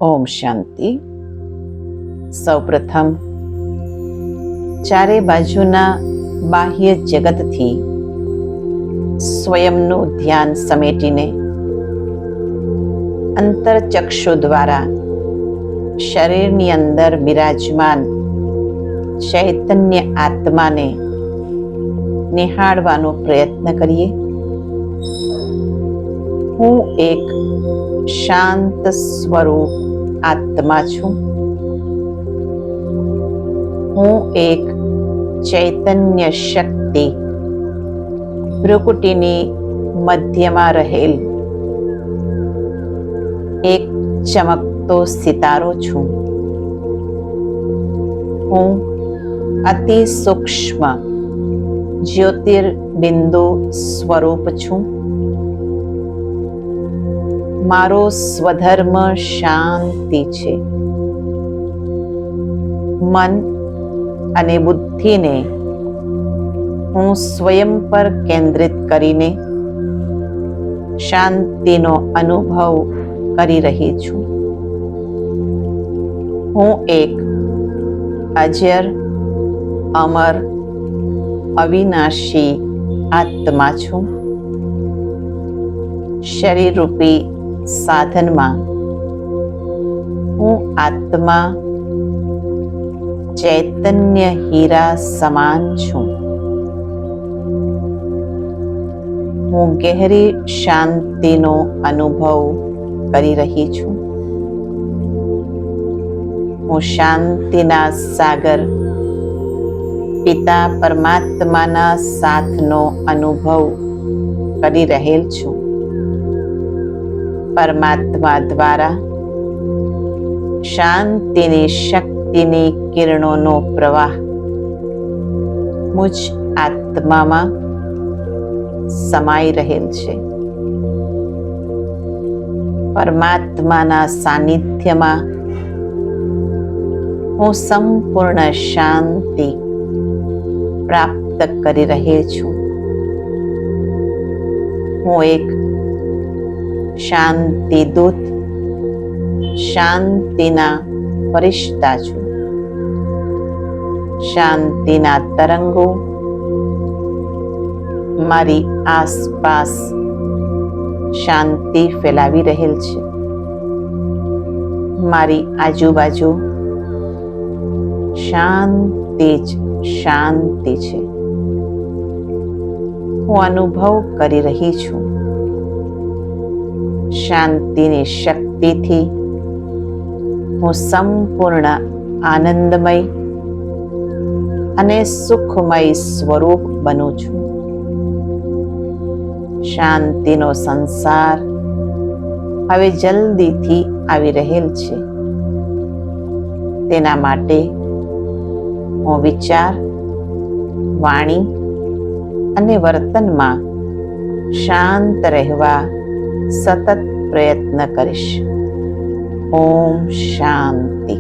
ઓમ શાંતિ. સૌપ્રથમ ચારે બાજુના બાહ્ય જગતથી સ્વયંનું ધ્યાન સમેટીને અંતરચક્ષુ દ્વારા શરીરની અંદર બિરાજમાન ચૈતન્ય આત્માને નિહાળવાનો પ્રયત્ન કરીએ. હું એક શાંત સ્વરૂપ આત્મા છું. હું એક ચૈતન્ય શક્તિ ભ્રુકુટીની મધ્યમાં રહેલ એક ચમકતો સિતારો છું. હું અતિ સૂક્ષ્મ જ્યોતિર્બિંદુ સ્વરૂપ છું. મારો સ્વધર્મ શાંતિ છે. મન અને બુદ્ધિને હું સ્વયં પર કેન્દ્રિત કરીને શાંતિનો અનુભવ કરી રહી છું. હું એક અજર, અમર, અવિનાશી આત્મા છું. શરીરરૂપી સાધનમાં હું આત્મા ચૈતન્ય હીરા સમાન છું. હું ગહેરી શાંતિનો અનુભવ કરી રહી છું. હું શાંતિના સાગર પિતા પરમાત્માના સાથનો અનુભવ કરી રહેલ છું. પરમાત્મા દ્વારા શાંતિની શક્તિની કિરણોનો પ્રવાહ મુજ આત્મામાં સમાઈ રહેલ છે. પરમાત્માના સાનિધ્યમાં હું સંપૂર્ણ શાંતિ પ્રાપ્ત કરી રહી છું. હું એક શાંતિ દૂત, શાંતિના ફરિશ્તા છું. શાંતિના તરંગો મારી આસપાસ શાંતિ ફેલાવી રહેલ છે. મારી આજુબાજુ શાંતિ જ શાંતિ છે. હું અનુભવ કરી રહી છું. શાંતિની શક્તિથી હું સંપૂર્ણ આનંદમય અને સુખમય સ્વરૂપ બનું છું. શાંતિનો સંસાર હવે જલ્દીથી આવી રહેલ છે. તેના માટે હું વિચાર, વાણી અને વર્તનમાં શાંત રહેવા સતત પ્રયત્ન કરીશ. ઓમ શાંતિ.